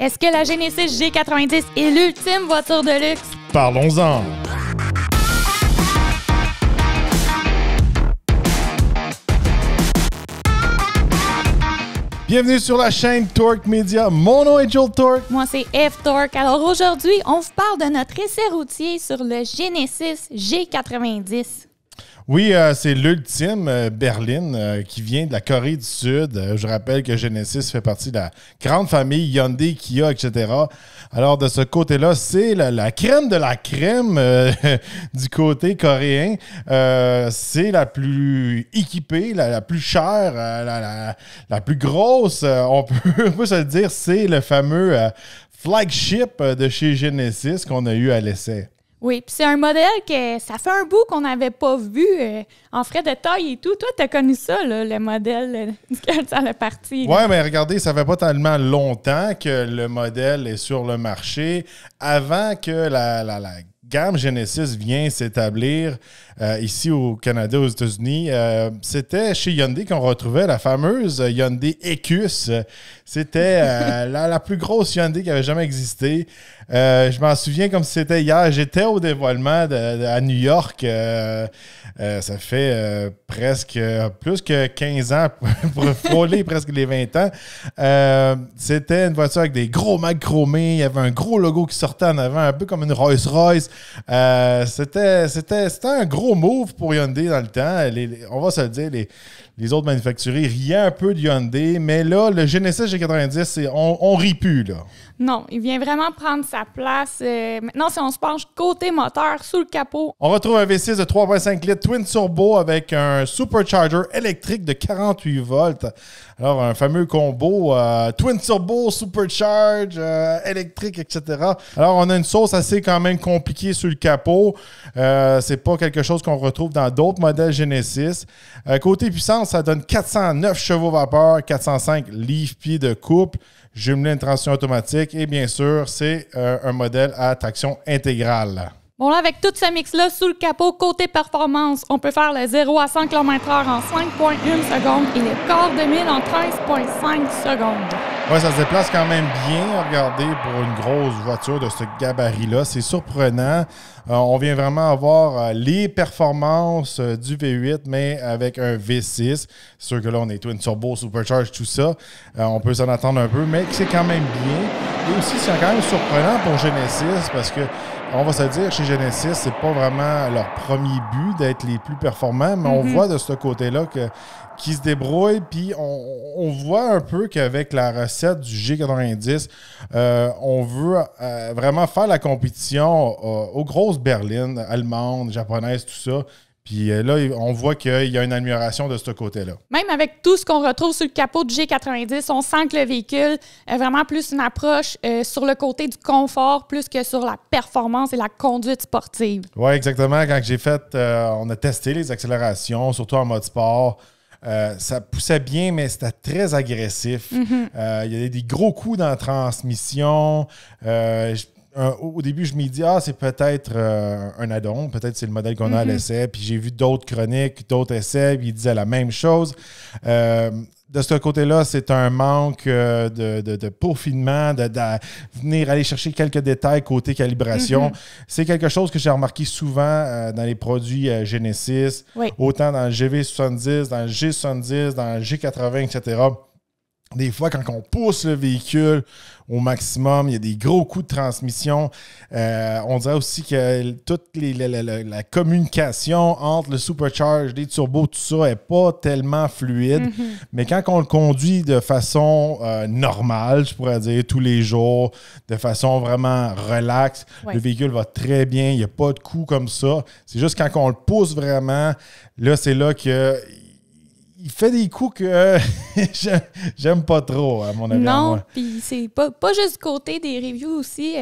Est-ce que la Genesis G90 est l'ultime voiture de luxe? Parlons-en! Bienvenue sur la chaîne Torque Media. Mon nom est Joel Torque. Moi, c'est F Torque. Alors aujourd'hui, on vous parle de notre essai routier sur le Genesis G90. Oui, c'est l'ultime berline qui vient de la Corée du Sud. Je rappelle que Genesis fait partie de la grande famille Hyundai, Kia, etc. Alors, de ce côté-là, c'est la crème de la crème du côté coréen. C'est la plus équipée, la plus chère, la plus grosse. On peut se le dire, c'est le fameux flagship de chez Genesis qu'on a eu à l'essai. Oui, puis c'est un modèle que ça fait un bout qu'on n'avait pas vu en frais de taille et tout. Toi, tu as connu ça, là, le modèle duquel ça a parti. Oui, mais regardez, ça fait pas tellement longtemps que le modèle est sur le marché. Avant que la gamme Genesis vient s'établir ici au Canada, aux États-Unis, c'était chez Hyundai qu'on retrouvait la fameuse Hyundai Ecus. C'était la plus grosse Hyundai qui avait jamais existé. Je m'en souviens comme si c'était hier. J'étais au dévoilement à New York. Ça fait presque plus que 15 ans pour frôler presque les 20 ans. C'était une voiture avec des gros mags chromés. Il y avait un gros logo qui sortait en avant, un peu comme une Rolls-Royce. C'était un gros move pour Hyundai dans le temps. On va se le dire, les autres manufacturiers riaient un peu de Hyundai, mais là, le Genesis G90, on rit plus, là. Non, il vient vraiment prendre sa place. Maintenant, si on se penche côté moteur, sous le capot. On retrouve un V6 de 3,5 litres Twin Turbo avec un supercharger électrique de 48 volts. Alors, un fameux combo Twin Turbo, supercharge, électrique, etc. Alors, on a une sauce assez quand même compliquée sur le capot. C'est pas quelque chose qu'on retrouve dans d'autres modèles Genesis. Côté puissance, ça donne 409 chevaux vapeur, 405 livres-pieds de couple, jumelé une transmission automatique et bien sûr, c'est un modèle à traction intégrale. Bon, là, avec tout ce mix-là sous le capot, côté performance, on peut faire le 0 à 100 km/h en 5,1 secondes et le quart de mille en 13,5 secondes. Oui, ça se déplace quand même bien, regardez, pour une grosse voiture de ce gabarit-là. C'est surprenant. On vient vraiment avoir les performances du V8, mais avec un V6. C'est sûr que là, on est twin turbo, supercharge, tout ça. On peut s'en attendre un peu, mais c'est quand même bien. Et aussi, c'est quand même surprenant pour Genesis parce que on va se dire, chez Genesis, c'est pas vraiment leur premier but d'être les plus performants, mais on voit de ce côté-là qu'ils se débrouillent, puis on voit un peu qu'avec la recette du G90, on veut vraiment faire la compétition aux grosses berlines allemandes, japonaises, tout ça. Puis là, on voit qu'il y a une amélioration de ce côté-là. Même avec tout ce qu'on retrouve sur le capot du G90, on sent que le véhicule a vraiment plus une approche sur le côté du confort plus que sur la performance et la conduite sportive. Oui, exactement. Quand j'ai fait, on a testé les accélérations, surtout en mode sport. Ça poussait bien, mais c'était très agressif. Il y a des gros coups dans la transmission. Au début, je me dis, c'est peut-être un add-on, peut-être c'est le modèle qu'on a à l'essai. Puis j'ai vu d'autres chroniques, d'autres essais, puis ils disaient la même chose. De ce côté-là, c'est un manque de peaufinement, de venir aller chercher quelques détails côté calibration. C'est quelque chose que j'ai remarqué souvent dans les produits Genesis, autant dans le GV70, dans le G70, dans le G80, etc. Des fois, quand on pousse le véhicule au maximum, il y a des gros coups de transmission. On dirait aussi que toute la communication entre le supercharge, les turbos, tout ça n'est pas tellement fluide. Mais quand on le conduit de façon normale, je pourrais dire, tous les jours, de façon vraiment relaxe, le véhicule va très bien. Il n'y a pas de coups comme ça. C'est juste quand on le pousse vraiment, là, c'est là que il fait des coups que j'aime pas trop, à mon avis. Non, puis c'est pas juste du côté des reviews aussi.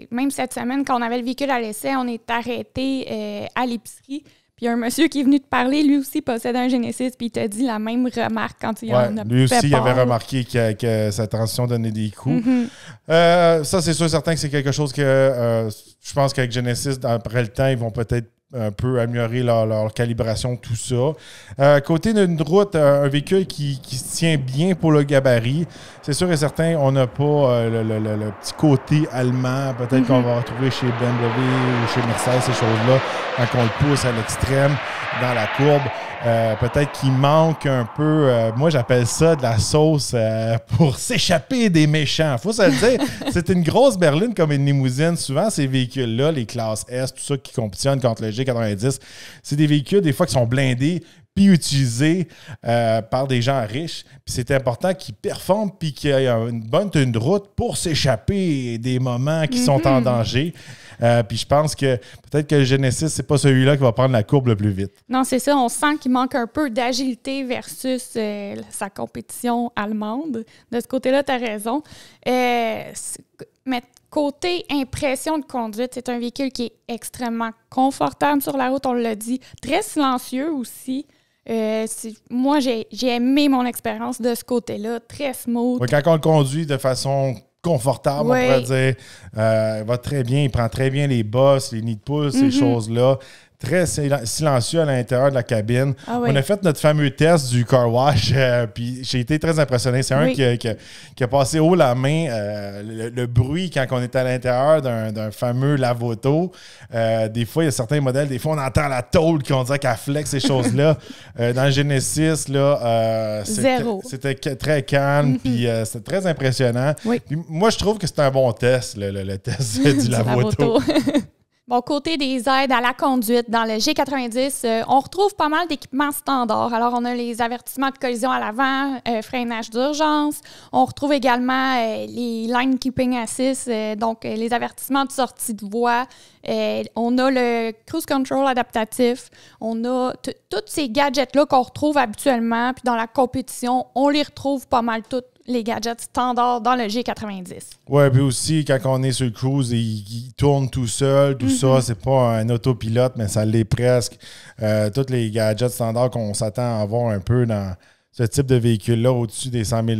Même cette semaine, quand on avait le véhicule à l'essai, on est arrêté à l'épicerie. Puis il y a un monsieur qui est venu te parler, lui aussi possède un Genesis, puis il t'a dit la même remarque quand il en a lui aussi, fait il avait remarqué que sa transition donnait des coups. Ça, c'est sûr certain que c'est quelque chose que je pense qu'avec Genesis, après le temps, ils vont peut-être un peu améliorer leur calibration, tout ça. Côté d'une route, un véhicule qui se tient bien pour le gabarit. C'est sûr et certain, on n'a pas le petit côté allemand, peut-être qu'on va retrouver chez BMW ou chez Mercedes, ces choses-là, quand on le pousse à l'extrême dans la courbe. Peut-être qu'il manque un peu, moi j'appelle ça de la sauce pour s'échapper des méchants. Faut se le dire, c'est une grosse berline comme une limousine. Souvent, ces véhicules-là, les classes S, tout ça qui compétitionnent contre le G90, c'est des véhicules des fois qui sont blindés puis utilisés par des gens riches. Puis c'est important qu'ils performent puis qu'il y ait une bonne tenue de route pour s'échapper des moments qui sont en danger. Puis je pense que peut-être que le Genesis, c'est pas celui-là qui va prendre la courbe le plus vite. Non, c'est ça. On sent qu'il manque un peu d'agilité versus sa compétition allemande. De ce côté-là, tu as raison. Mais côté impression de conduite, c'est un véhicule qui est extrêmement confortable sur la route, on l'a dit. Très silencieux aussi. Moi, j'ai aimé mon expérience de ce côté-là. Très smooth. Ouais, quand on le conduit de façon confortable, on pourrait dire, il va très bien, il prend très bien les bosses, les nids de poules, ces choses-là. Très silencieux à l'intérieur de la cabine. Ah oui. On a fait notre fameux test du car wash, puis j'ai été très impressionné. C'est un qui a passé haut la main le bruit quand on est à l'intérieur d'un fameux lave-auto. Des fois, il y a certains modèles, des fois, on entend la tôle qu'on dirait qu'elle flex, ces choses-là. Dans le Genesis, là, c'était très calme, puis c'était très impressionnant. Oui. Puis moi, je trouve que c'est un bon test, le test du lave-auto. Bon, côté des aides à la conduite, dans le G90, on retrouve pas mal d'équipements standards. Alors, on a les avertissements de collision à l'avant, freinage d'urgence. On retrouve également les Line Keeping Assist, donc les avertissements de sortie de voie. On a le Cruise Control adaptatif. On a tous ces gadgets-là qu'on retrouve habituellement. Puis dans la compétition, on les retrouve pas mal tous. Les gadgets standards dans le G90. Oui, puis aussi, quand on est sur le cruise, il tourne tout seul, tout ça, c'est pas un autopilote, mais ça l'est presque. Tous les gadgets standards qu'on s'attend à avoir un peu dans ce type de véhicule-là au-dessus des 100 000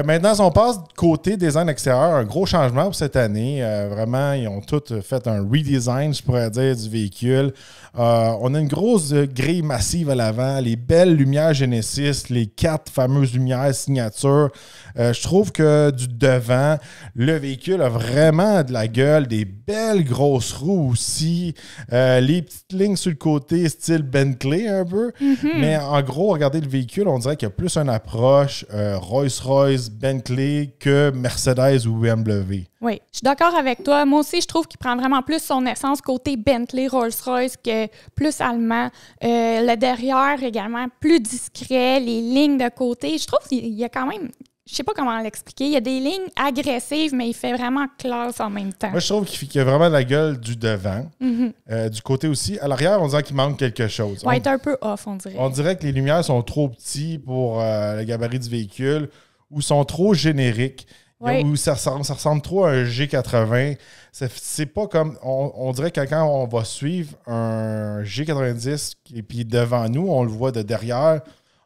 Maintenant, si on passe côté design extérieur, un gros changement pour cette année. Vraiment, ils ont tous fait un redesign, je pourrais dire, du véhicule. On a une grosse grille massive à l'avant, les belles lumières Genesis, les 4 fameuses lumières signature. Je trouve que du devant, le véhicule a vraiment de la gueule, des belles grosses roues aussi, les petites lignes sur le côté, style Bentley un peu. Mais en gros, regardez le véhicule, on dirait qu'il y a plus une approche Rolls-Royce, Bentley que Mercedes ou BMW. Oui, je suis d'accord avec toi. Moi aussi, je trouve qu'il prend vraiment plus son essence côté Bentley, Rolls-Royce que plus allemand. Le derrière également plus discret, les lignes de côté. Je trouve qu'il y a quand même, je sais pas comment l'expliquer, il y a des lignes agressives, mais il fait vraiment classe en même temps. Moi, je trouve qu'il y a vraiment la gueule du devant. Du côté aussi. À l'arrière, on dirait qu'il manque quelque chose. Il va être un peu off, on dirait. On dirait que les lumières sont trop petites pour le gabarit du véhicule ou sont trop génériques. Oui. Où ça ressemble trop à un G80. C'est pas comme... On dirait que quand on va suivre un G90 et puis devant nous, on le voit de derrière,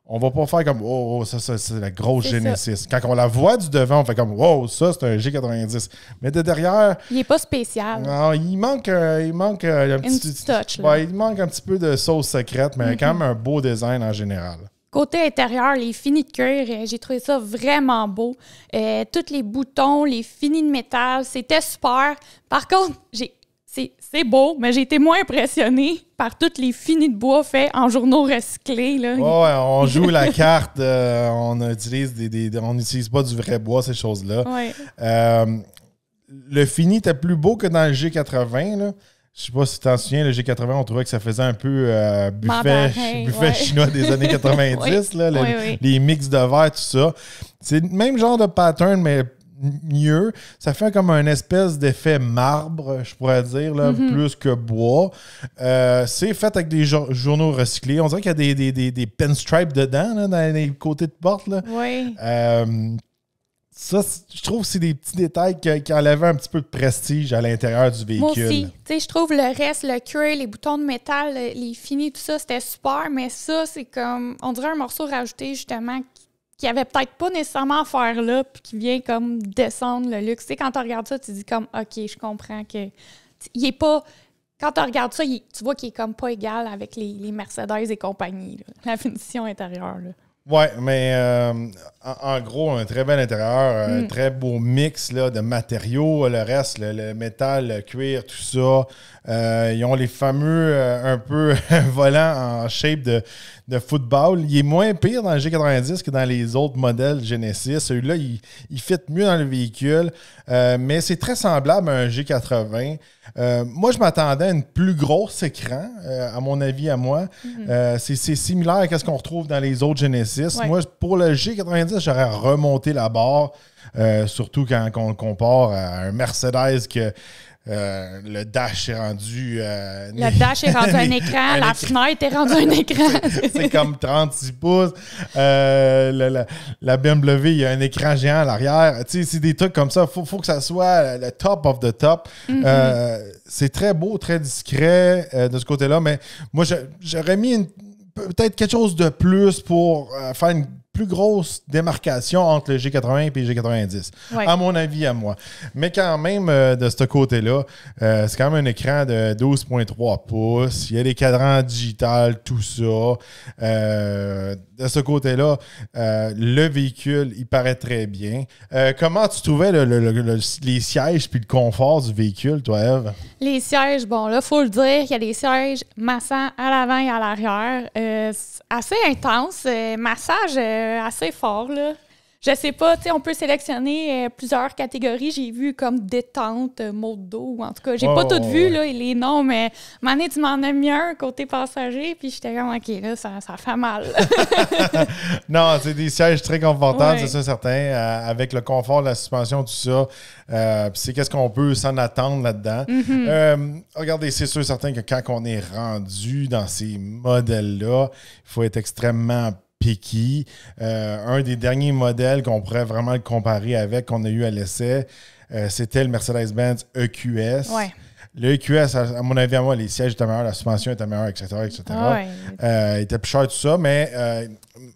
on va pas faire comme « Oh, ça c'est la grosse Genesis ». Quand on la voit du devant, on fait comme « Wow, ça c'est un G90 ». Mais de derrière... Il est pas spécial. Non, il manque un petit touch. Ouais, il manque un petit peu de sauce secrète, mais quand même un beau design en général. Côté intérieur, les finis de cuir, j'ai trouvé ça vraiment beau. Tous les boutons, les finis de métal, c'était super. Par contre, c'est beau, mais j'ai été moins impressionnée par tous les finis de bois faits en journaux recyclés. Là. Ouais, on joue la carte, on n'utilise pas du vrai bois, ces choses-là. Ouais. Le fini était plus beau que dans le G80, là. Je sais pas si tu t'en souviens, le G80, on trouvait que ça faisait un peu buffet chinois des années 90, là, les mix de verre, tout ça. C'est le même genre de pattern, mais mieux. Ça fait comme un espèce d'effet marbre, je pourrais dire, là, plus que bois. C'est fait avec des journaux recyclés. On dirait qu'il y a des pinstripes dedans, là, dans les côtés de porte. Là. Oui. Ça, je trouve que c'est des petits détails qui enlevaient un petit peu de prestige à l'intérieur du véhicule. Moi aussi. Tu sais, je trouve le reste, le cuir, les boutons de métal, les finis, tout ça, c'était super, mais ça, c'est comme, on dirait un morceau rajouté, justement, qui avait peut-être pas nécessairement à faire là, puis qui vient comme descendre le luxe. Tu sais, quand tu regardes ça, tu dis comme, OK, je comprends que il est pas... quand tu regardes ça, tu vois qu'il est comme pas égal avec les Mercedes et compagnie, là, la finition intérieure. Là. Oui, mais en gros, un très bel intérieur, un très beau mix là, de matériaux, le reste, le métal, le cuir, tout ça. Ils ont les fameux un peu volants en shape de football. Il est moins pire dans le G90 que dans les autres modèles Genesis. Celui-là, il fit mieux dans le véhicule, mais c'est très semblable à un G80. Moi, je m'attendais à une plus grosse écran, à mon avis, à moi. C'est similaire à ce qu'on retrouve dans les autres Genesis. Ouais. Moi, pour le G90, j'aurais remonté la barre, surtout quand on le compare à un Mercedes que le dash est rendu... le dash est rendu un écran, la fenêtre est rendue un écran. C'est comme 36 pouces. La BMW, il y a un écran géant à l'arrière. Tu sais, c'est des trucs comme ça. Faut que ça soit le top of the top. C'est très beau, très discret de ce côté-là, mais moi, j'aurais mis peut-être quelque chose de plus pour faire une plus grosse démarcation entre le G80 et le G90, à mon avis, à moi. Mais quand même, de ce côté-là, c'est quand même un écran de 12,3 pouces. Il y a des cadrans digitales, tout ça. De ce côté-là, le véhicule, il paraît très bien. Comment tu trouvais les sièges puis le confort du véhicule, toi, Ève? Les sièges, bon, là, il faut le dire, il y a des sièges massants à l'avant et à l'arrière. Assez intense, massage assez fort, là. Je sais pas, tu sais, on peut sélectionner plusieurs catégories. J'ai vu comme détente, mode dos, ou en tout cas, j'ai pas tout vu, là, les noms, mais Mané, tu m'en as mis un côté passager, puis j'étais comme, OK, là, ça fait mal. Non, c'est des sièges très confortables, c'est ça, certain, avec le confort de la suspension, tout ça. Puis c'est qu'est-ce qu'on peut s'en attendre là-dedans. Regardez, c'est sûr, certain que quand on est rendu dans ces modèles-là, il faut être extrêmement picky. Un des derniers modèles qu'on pourrait vraiment le comparer avec, qu'on a eu à l'essai, c'était le Mercedes-Benz EQS. Ouais. Le EQS, à mon avis, à moi, les sièges étaient meilleurs, la suspension était meilleure, etc. Il était plus cher, tout ça, mais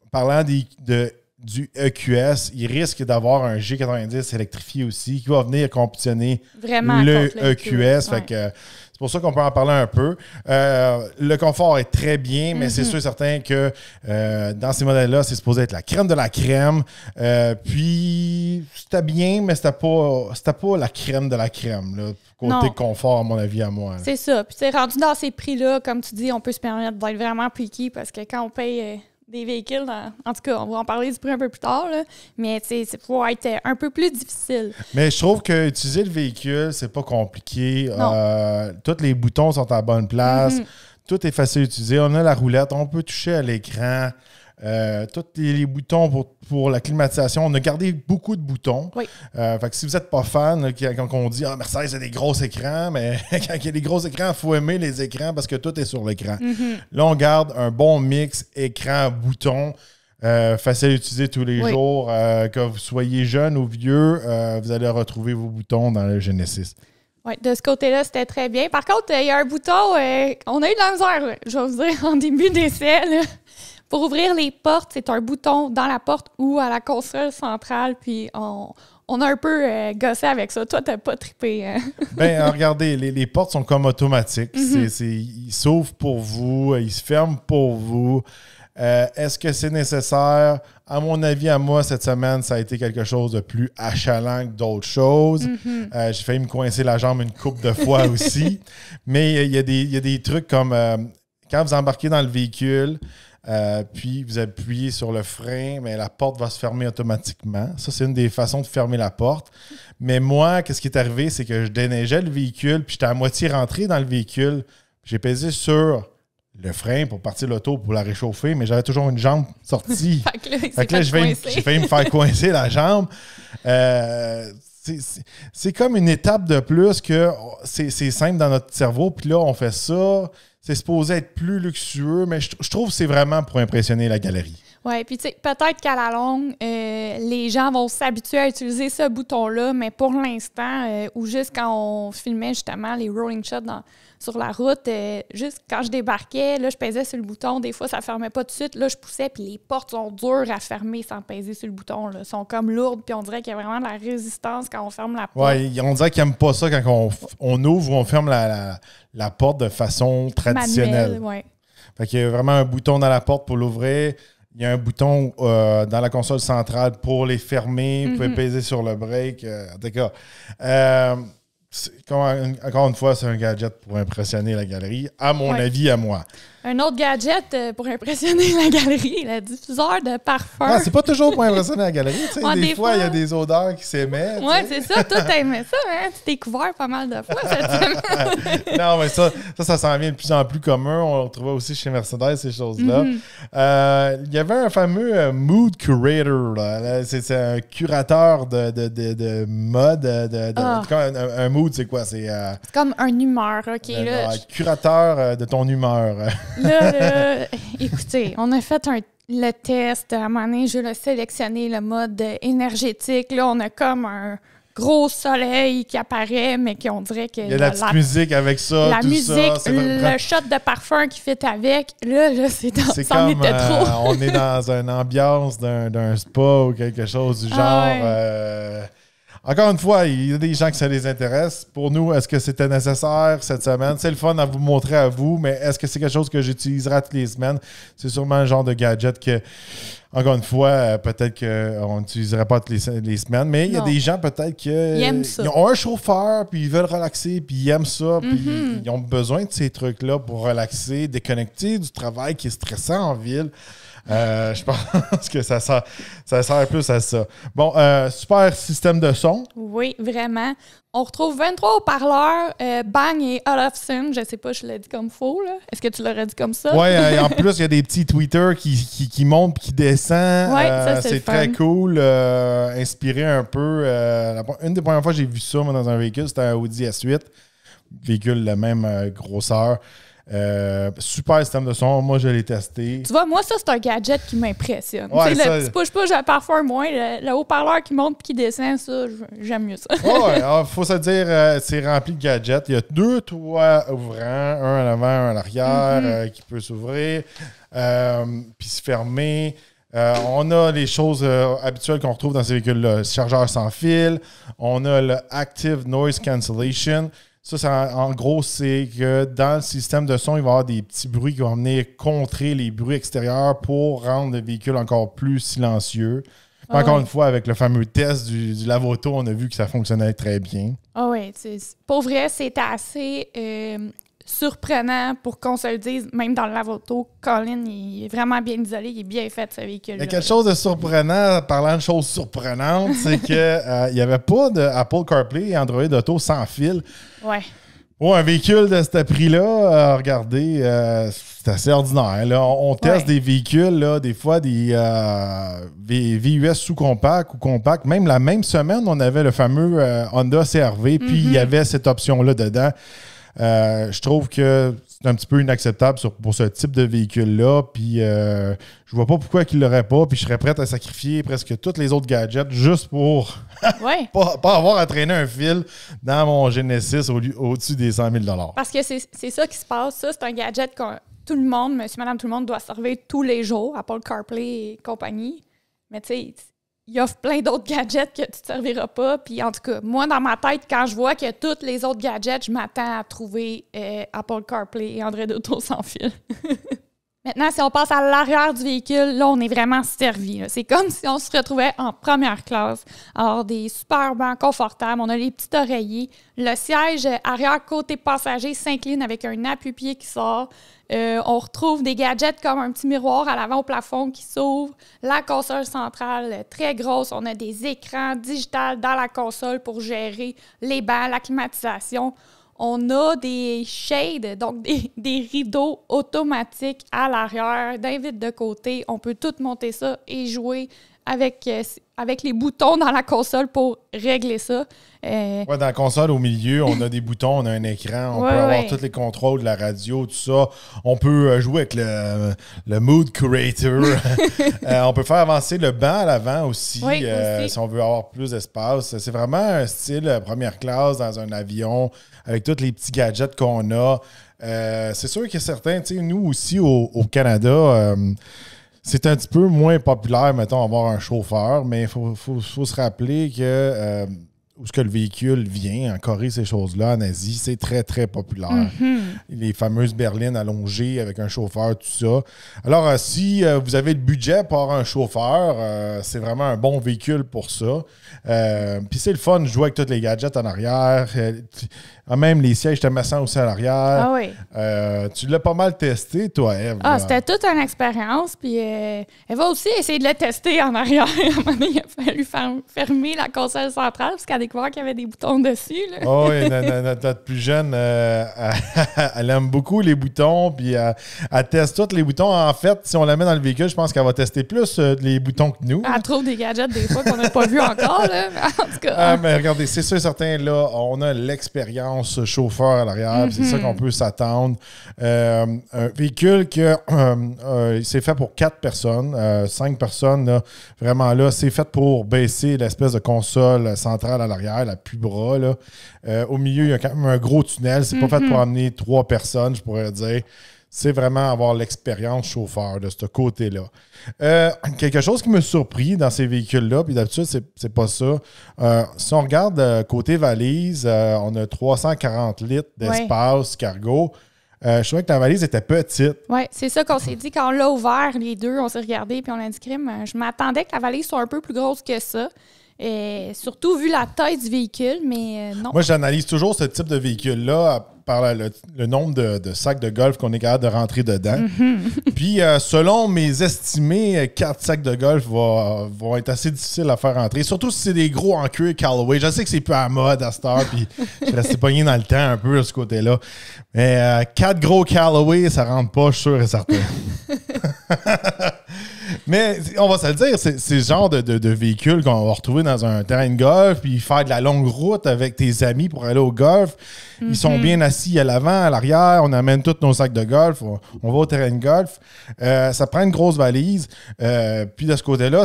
parlant du EQS, il risque d'avoir un G90 électrifié aussi qui va venir compétitionner le EQS. Fait que c'est pour ça qu'on peut en parler un peu. Le confort est très bien, mais c'est sûr et certain que dans ces modèles-là, c'est supposé être la crème de la crème. Puis, c'était bien, mais c'était pas la crème de la crème, là, côté confort, à mon avis, à moi. Là. C'est ça. Puis, c'est rendu dans ces prix-là, comme tu dis, on peut se permettre d'être vraiment picky parce que quand on paye... des véhicules, en tout cas, on va en parler du prix un peu plus tard, là, mais c'est pour être un peu plus difficile. Mais je trouve que utiliser le véhicule, c'est pas compliqué. Tous les boutons sont à la bonne place. Tout est facile à utiliser. On a la roulette, on peut toucher à l'écran. Tous les boutons pour la climatisation. On a gardé beaucoup de boutons. Oui. Fait que si vous n'êtes pas fan, quand on dit Mercedes a des gros écrans, mais quand il y a des gros écrans, il faut aimer les écrans parce que tout est sur l'écran. Là, on garde un bon mix écran-bouton. Facile à utiliser tous les jours. Que vous soyez jeune ou vieux, vous allez retrouver vos boutons dans le Genesis. Oui, de ce côté-là, c'était très bien. Par contre, il y a un bouton, on a eu de la misère, je vais vous dire, en début d'essai. Là. Pour ouvrir les portes, c'est un bouton dans la porte ou à la console centrale, puis on a un peu gossé avec ça. Toi, t'as pas trippé. Hein? Bien, regardez, les portes sont comme automatiques. Ils s'ouvrent pour vous, ils se ferment pour vous. Est-ce que c'est nécessaire? À mon avis, à moi, cette semaine, ça a été quelque chose de plus achalant que d'autres choses. J'ai failli me coincer la jambe une couple de fois aussi. Mais il y a des trucs comme quand vous embarquez dans le véhicule, puis vous appuyez sur le frein, mais la porte va se fermer automatiquement. Ça, c'est une des façons de fermer la porte. Mais moi, qu'est-ce qui est arrivé, c'est que je déneigeais le véhicule, puis j'étais à moitié rentré dans le véhicule. J'ai pesé sur le frein pour partir l'auto pour la réchauffer, mais j'avais toujours une jambe sortie. Fait que là, j'ai failli me faire coincer la jambe. C'est comme une étape de plus que c'est simple dans notre cerveau, puis là, on fait ça. C'est supposé être plus luxueux, mais je trouve que c'est vraiment pour impressionner la galerie. Oui, puis tu sais, peut-être qu'à la longue, les gens vont s'habituer à utiliser ce bouton-là, mais pour l'instant, ou juste quand on filmait justement les rolling shots sur la route, juste quand je débarquais, là, je pesais sur le bouton. Des fois, ça fermait pas tout de suite. Là, je poussais, puis les portes sont dures à fermer sans peser sur le bouton. Là. Elles sont comme lourdes, puis on dirait qu'il y a vraiment de la résistance quand on ferme la porte. Oui, on dirait qu'ils n'aiment pas ça quand on ouvre ou on ferme la porte de façon traditionnelle. Manuel, ouais. Fait qu'il y a vraiment un bouton dans la porte pour l'ouvrir. Il y a un bouton dans la console centrale pour les fermer. Vous pouvez peser sur le break. En tout cas, encore une fois, c'est un gadget pour impressionner la galerie, à mon avis, à moi. Un autre gadget pour impressionner la galerie, le diffuseur de parfum. Ah, c'est pas toujours pour impressionner la galerie. Tu sais, des fois, il y a des odeurs qui s'émettent. Oui, c'est ça. Toi, t'aimais ça, hein? Tu t'es couvert pas mal de fois cette semaine. Non, mais ça s'en vient de plus en plus commun. On le retrouvait aussi chez Mercedes, ces choses-là. Il y avait un fameux Mood Curator. Là. C'est un curateur de mode. Un mood, c'est quoi? C'est comme une humeur. OK, là. Curateur de ton humeur. Là, écoutez, on a fait le test. À un moment donné, je l'ai sélectionné, le mode énergétique. Là, on a comme un gros soleil qui apparaît, mais qu'on dirait que... Il y a la petite musique avec ça, la tout musique, ça. le shot de parfum qui fit avec. Là c'est c'en comme, était trop. On est dans une ambiance d'un spa ou quelque chose du genre... Encore une fois, il y a des gens qui ça les intéresse. Pour nous, est-ce que c'était nécessaire cette semaine? C'est le fun à vous montrer à vous, mais est-ce que c'est quelque chose que j'utiliserai toutes les semaines? C'est sûrement le genre de gadget que, encore une fois, peut-être qu'on n'utiliserait pas toutes les semaines, mais il y a des gens peut-être qui ont un chauffeur, puis ils veulent relaxer, puis ils aiment ça, puis ils ont besoin de ces trucs-là pour relaxer, déconnecter du travail qui est stressant en ville. Je pense que ça sert plus à ça. Bon, super système de son. Oui, vraiment. On retrouve 23 haut-parleurs, Bang et Olufsen. Je sais pas, je l'ai dit comme faux, là. Est-ce que tu l'aurais dit comme ça? Oui, en plus, il y a des petits tweeters qui montent et qui descendent. Oui, ça, c'est très cool. Inspiré un peu. Une des premières fois que j'ai vu ça, moi, dans un véhicule, c'était un Audi S8. Véhicule de la même grosseur. Super système de son, moi je l'ai testé. Tu vois, moi ça c'est un gadget qui m'impressionne. Ouais, le petit push-push à parfum moins, le haut-parleur qui monte et qui descend, ça j'aime mieux ça. Ouais, faut se dire, c'est rempli de gadgets. Il y a 2 toits ouvrants, un à l'avant, un à l'arrière, qui peut s'ouvrir puis se fermer. On a les choses habituelles qu'on retrouve dans ces véhicules-là. Chargeur sans fil. On a le Active Noise Cancellation. Ça, en gros, c'est que dans le système de son, il va y avoir des petits bruits qui vont venir contrer les bruits extérieurs pour rendre le véhicule encore plus silencieux. Encore une fois, avec le fameux test du Lavoto, on a vu que ça fonctionnait très bien. Ah oui, pour vrai, c'était assez surprenant pour qu'on se le dise, même dans le Lavoto. Colin, il est vraiment bien isolé, il est bien fait, ce véhicule-là. Il y a quelque chose de surprenant, parlant de choses surprenantes, c'est qu'il n'y avait pas d'Apple CarPlay et Android Auto sans fil. Ouais. Pour un véhicule de ce prix-là, regardez, c'est assez ordinaire. Là. On teste des véhicules, là, des fois des VUS sous-compact ou compact. Même la même semaine, on avait le fameux Honda CR-V, puis il y avait cette option-là dedans. Je trouve que c'est un petit peu inacceptable pour ce type de véhicule-là. Puis je vois pas pourquoi qu'il l'aurait pas. Puis je serais prêt à sacrifier presque tous les autres gadgets juste pour pas avoir à traîner un fil dans mon Genesis au-dessus des 100 000 $. Parce que c'est ça qui se passe. Ça, c'est un gadget que tout le monde, monsieur, madame, tout le monde doit servir tous les jours, Apple CarPlay et compagnie. Mais tu sais, il offre plein d'autres gadgets que tu ne te serviras pas. Puis en tout cas, moi, dans ma tête, quand je vois que tous les autres gadgets, je m'attends à trouver Apple CarPlay et Android Auto sans fil. Maintenant, si on passe à l'arrière du véhicule, là, on est vraiment servi. C'est comme si on se retrouvait en première classe. Alors, des super bancs confortables. On a les petits oreillers. Le siège arrière côté passager s'incline avec un appuie-pied qui sort. On retrouve des gadgets comme un petit miroir à l'avant au plafond qui s'ouvre. La console centrale très grosse. On a des écrans digitales dans la console pour gérer les bancs, la climatisation. On a des shades, donc des rideaux automatiques à l'arrière, d'un vide de côté. On peut tout monter ça et jouer avec les boutons dans la console pour régler ça. Ouais, dans la console, au milieu, on a des boutons, on a un écran, on peut avoir tous les contrôles de la radio, tout ça. On peut jouer avec le Mood Curator. On peut faire avancer le banc à l'avant aussi, aussi, si on veut avoir plus d'espace. C'est vraiment un style première classe dans un avion, avec tous les petits gadgets qu'on a. C'est sûr que certains, tu sais, nous aussi au Canada, c'est un petit peu moins populaire, mettons, avoir un chauffeur, mais il faut se rappeler que où est-ce que le véhicule vient, en Corée, ces choses-là, en Asie, c'est très, très populaire. Mm-hmm. Les fameuses berlines allongées avec un chauffeur, tout ça. Alors, si vous avez le budget pour avoir un chauffeur, c'est vraiment un bon véhicule pour ça. Puis c'est le fun de jouer avec tous les gadgets en arrière. Même les sièges te massant aussi à l'arrière. Ah oui. Tu l'as pas mal testé, toi, Eve. Ah, c'était toute une expérience. Puis elle va aussi essayer de le tester en arrière. À un moment donné, il a fallu fermer la console centrale parce qu'elle a découvert qu'il y avait des boutons dessus. Là. Oh oui, notre plus jeune, elle aime beaucoup les boutons. Puis elle teste tous les boutons. En fait, si on la met dans le véhicule, je pense qu'elle va tester plus les boutons que nous. Elle trouve des gadgets des fois qu'on n'a pas vus encore. Là. En tout cas. Mais regardez, c'est sûr et certain, là, on a l'expérience chauffeur à l'arrière, c'est ça qu'on peut s'attendre. Un véhicule qui c'est fait pour 4 personnes, 5 personnes, là, vraiment là, c'est fait pour baisser l'espèce de console centrale à l'arrière, la plus bras. Là. Au milieu, il y a quand même un gros tunnel. C'est pas fait pour amener 3 personnes, je pourrais dire. C'est vraiment avoir l'expérience chauffeur de ce côté-là. Quelque chose qui me surprit dans ces véhicules-là, puis d'habitude, c'est pas ça. Si on regarde côté valise, on a 340 litres d'espace cargo. Je trouvais que la valise était petite. Oui, c'est ça qu'on s'est dit. Quand on l'a ouvert, les deux, on s'est regardé puis on a dit, crime, je m'attendais que la valise soit un peu plus grosse que ça. Surtout vu la taille du véhicule, mais non. Moi, j'analyse toujours ce type de véhicule-là par le nombre de sacs de golf qu'on est capable de rentrer dedans. Mm-hmm. Puis, selon mes estimés, 4 sacs de golf vont être assez difficiles à faire rentrer. Surtout si c'est des gros en cuir Callaway. Je sais que c'est plus à la mode à cette heure, puis je restais pogné dans le temps un peu de ce côté-là. Mais 4 gros Callaway, ça rentre pas, je suis sûr et certain. Mais on va se le dire, c'est le genre de véhicule qu'on va retrouver dans un terrain de golf, puis faire de la longue route avec tes amis pour aller au golf. Mm-hmm. Ils sont bien assis à l'avant, à l'arrière, on amène tous nos sacs de golf, on va au terrain de golf. Ça prend une grosse valise. Puis de ce côté-là,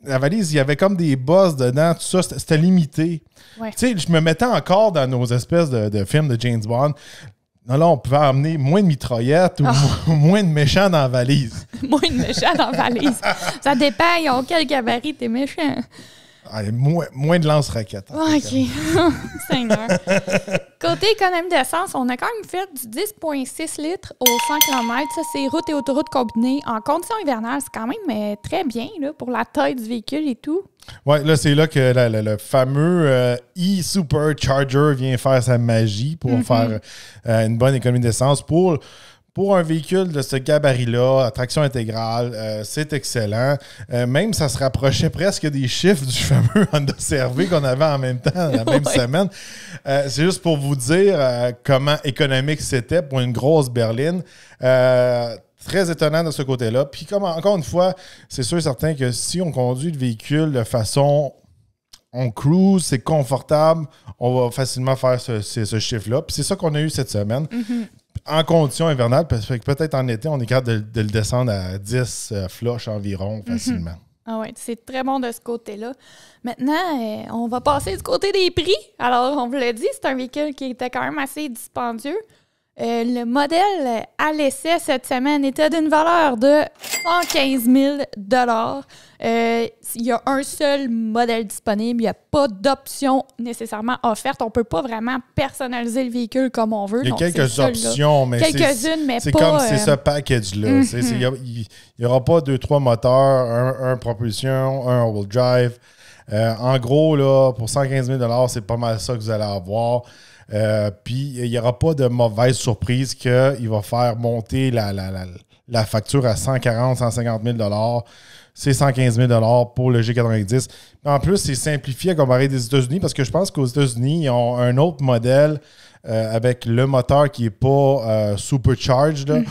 la valise, il y avait comme des bosses dedans, tout ça, c'était limité. Ouais. Tu sais, je me mettais encore dans nos espèces de films de James Bond. Non, là, on pouvait amener moins de mitraillettes ou moins de méchants dans la valise. Moins de méchants dans la valise. Ça dépend, ils ont quel gabarit tes méchants. Moins de lance-raquettes. OK. Seigneur. Côté économie d'essence, on a quand même fait du 10,6 litres au 100 km. Ça, c'est route et autoroute combinées. En conditions hivernales, c'est quand même très bien là, pour la taille du véhicule et tout. Oui, là, c'est là que le fameux e-Supercharger vient faire sa magie pour faire une bonne économie d'essence. Pour un véhicule de ce gabarit-là, à traction intégrale, c'est excellent. Même, ça se rapprochait presque des chiffres du fameux Honda CR-V qu'on avait en même temps, la même semaine. C'est juste pour vous dire comment économique c'était pour une grosse berline. Très étonnant de ce côté-là. Puis, encore une fois, c'est sûr et certain que si on conduit le véhicule de façon... On cruise, c'est confortable, on va facilement faire ce chiffre-là. Puis c'est ça qu'on a eu cette semaine. Mm-hmm. En conditions hivernales, parce que peut-être en été, on est capable de le descendre à 10 floches environ facilement. Ah oui, c'est très bon de ce côté-là. Maintenant, on va passer du côté des prix. Alors, on vous l'a dit, c'est un véhicule qui était quand même assez dispendieux. Le modèle à l'essai cette semaine était d'une valeur de 115 000 Il y a un seul modèle disponible. Il n'y a pas d'option nécessairement offerte. On ne peut pas vraiment personnaliser le véhicule comme on veut. Il y a quelques options, mais quelques-unes, mais c'est pas... comme c'est ce package-là. Il n'y aura pas 2-3 moteurs, un propulsion, un all-wheel drive. En gros, là, pour 115 000 c'est pas mal ça que vous allez avoir. Puis, il n'y aura pas de mauvaise surprise qu'il va faire monter la facture à 140 150 000 C'est 115 000 pour le G90. En plus, c'est simplifié à comparer des États-Unis parce que je pense qu'aux États-Unis, ils ont un autre modèle avec le moteur qui n'est pas supercharged,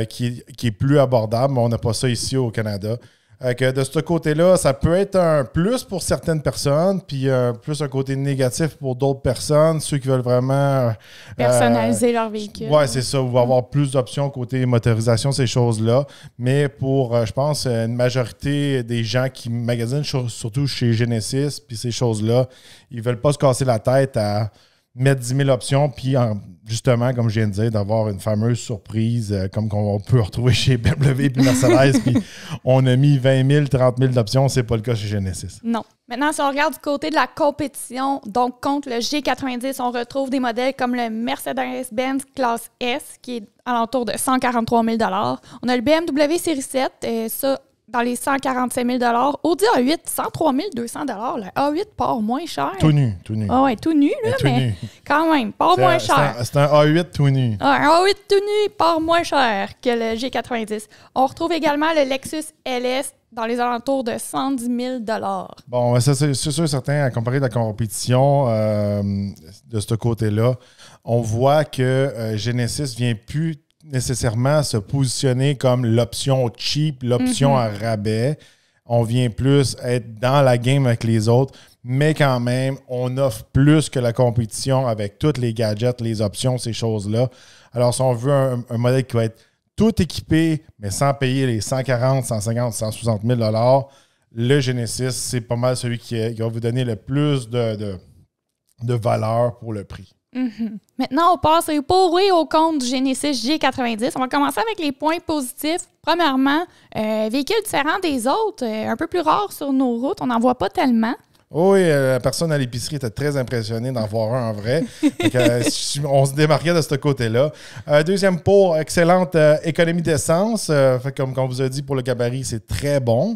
qui est plus abordable, mais on n'a pas ça ici au Canada. Que de ce côté-là, ça peut être un plus pour certaines personnes, puis plus un côté négatif pour d'autres personnes, ceux qui veulent vraiment... personnaliser leur véhicule. Oui, c'est ça. Vous va avoir plus d'options côté motorisation, ces choses-là. Mais pour, je pense, une majorité des gens qui magasinent, surtout chez Genesis, puis ces choses-là, ils ne veulent pas se casser la tête à mettre 10 000 options, puis justement, comme je viens de dire, d'avoir une fameuse surprise comme qu'on peut retrouver chez BMW et Mercedes, puis on a mis 20 000, 30 000 d'options, c'est pas le cas chez Genesis. Non. Maintenant, si on regarde du côté de la compétition, donc contre le G90, on retrouve des modèles comme le Mercedes-Benz Classe S, qui est alentour de 143 000 $. On a le BMW Série 7, ça, dans les 145 000 $. Audi A8, 103 200 $. Le A8 part moins cher. Tout nu, tout nu. Ah ouais, tout nu, là, tout mais nu. quand même, part moins cher. C'est un A8 tout nu. Ah, un A8 tout nu part moins cher que le G90. On retrouve également le Lexus LS dans les alentours de 110 000 $. Bon, ça, c'est sûr certain, à comparer de la compétition de ce côté-là, on voit que Genesis vient plus nécessairement se positionner comme l'option cheap, l'option à rabais. On vient plus être dans la game avec les autres, mais quand même, on offre plus que la compétition avec tous les gadgets, les options, ces choses-là. Alors, si on veut un modèle qui va être tout équipé, mais sans payer les 140, 150, 160 000 $, le Genesis, c'est pas mal celui qui va vous donner le plus de valeur pour le prix. Maintenant, on passe au pour et au contre du Genesis G90. On va commencer avec les points positifs. Premièrement, véhicule différent des autres, un peu plus rare sur nos routes. On n'en voit pas tellement. Oui, la personne à l'épicerie était très impressionnée d'en voir un en vrai. On se démarquait de ce côté-là. Deuxième pour, excellente économie d'essence. Comme on vous a dit, pour le gabarit, c'est très bon.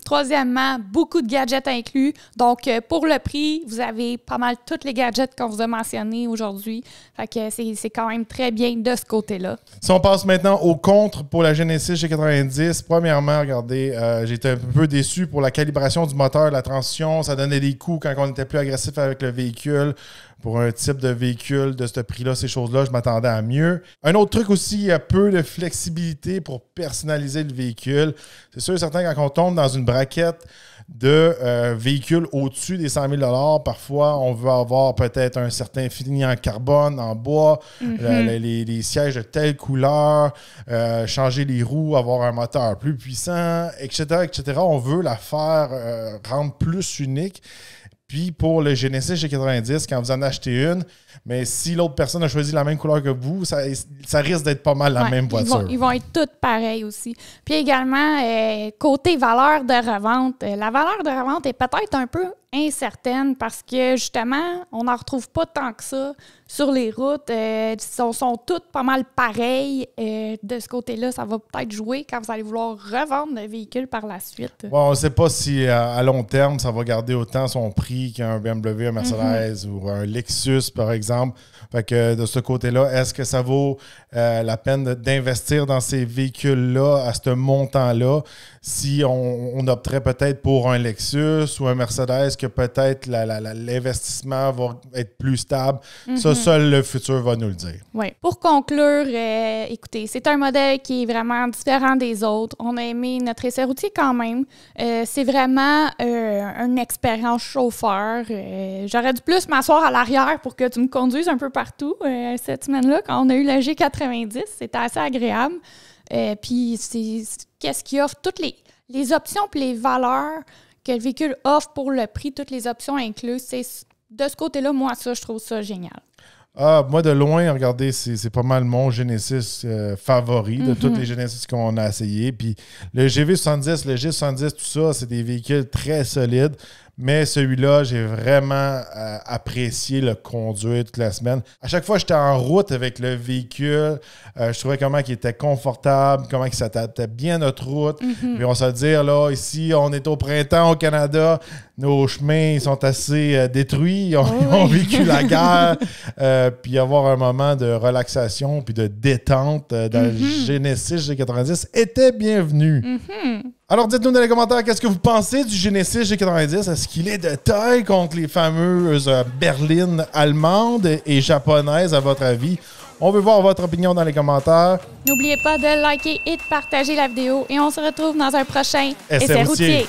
Troisièmement, beaucoup de gadgets inclus. Donc, pour le prix, vous avez pas mal tous les gadgets qu'on vous a mentionnés aujourd'hui. Fait que c'est quand même très bien de ce côté-là. Si on passe maintenant au contre pour la Genesis G90, premièrement, regardez, j'étais un peu déçu pour la calibration du moteur, la transition. Ça donnait des coups quand on était plus agressif avec le véhicule. Pour un type de véhicule de ce prix-là, ces choses-là, je m'attendais à mieux. Un autre truc aussi, il y a peu de flexibilité pour personnaliser le véhicule. C'est sûr et certain, quand on tombe dans une braquette de véhicules au-dessus des 100 000 $, parfois, on veut avoir peut-être un certain fini en carbone, en bois, les sièges de telle couleur, changer les roues, avoir un moteur plus puissant, etc., etc. On veut la faire rendre plus unique. Puis pour le Genesis G90, quand vous en achetez une, mais si l'autre personne a choisi la même couleur que vous, ça risque d'être pas mal la même voiture. Ils vont être toutes pareilles aussi. Puis également, côté valeur de revente, la valeur de revente est peut-être un peu incertaine parce que justement, on n'en retrouve pas tant que ça sur les routes. Ils sont toutes pas mal pareilles. De ce côté-là, ça va peut-être jouer quand vous allez vouloir revendre le véhicule par la suite. Bon, on ne sait pas si à long terme, ça va garder autant son prix qu'un BMW, un Mercedes ou un Lexus, par exemple. Fait que de ce côté-là, est-ce que ça vaut la peine d'investir dans ces véhicules-là à ce montant-là si on opterait peut-être pour un Lexus ou un Mercedes que peut-être l'investissement va être plus stable? Ça, seul le futur va nous le dire. Oui. Pour conclure, écoutez, c'est un modèle qui est vraiment différent des autres. On a aimé notre essai routier quand même. C'est vraiment une expérience chauffeur. J'aurais dû plus m'asseoir à l'arrière pour que tu me conduises un peu partout cette semaine-là. Quand on a eu le G90, c'était assez agréable. Puis, qu'est-ce qui offre toutes les options et les valeurs que le véhicule offre pour le prix, toutes les options incluses. De ce côté-là, moi, ça, je trouve ça génial. Moi, de loin, regardez, c'est pas mal mon Genesis favori de toutes les Genesis qu'on a essayé. Puis le GV70, le G70, tout ça, c'est des véhicules très solides. Mais celui-là, j'ai vraiment apprécié le conduire toute la semaine. À chaque fois que j'étais en route avec le véhicule, je trouvais comment il était confortable, comment il s'adaptait bien à notre route. Puis on se le dire, là, ici, on est au printemps au Canada. Nos chemins ils sont assez détruits. Ils ont vécu la guerre. Puis avoir un moment de relaxation puis de détente dans le Genesis G90 était bienvenu. Alors, dites-nous dans les commentaires qu'est-ce que vous pensez du Genesis G90. Est-ce qu'il est de taille contre les fameuses berlines allemandes et japonaises, à votre avis? On veut voir votre opinion dans les commentaires. N'oubliez pas de liker et de partager la vidéo. Et on se retrouve dans un prochain Essai routier.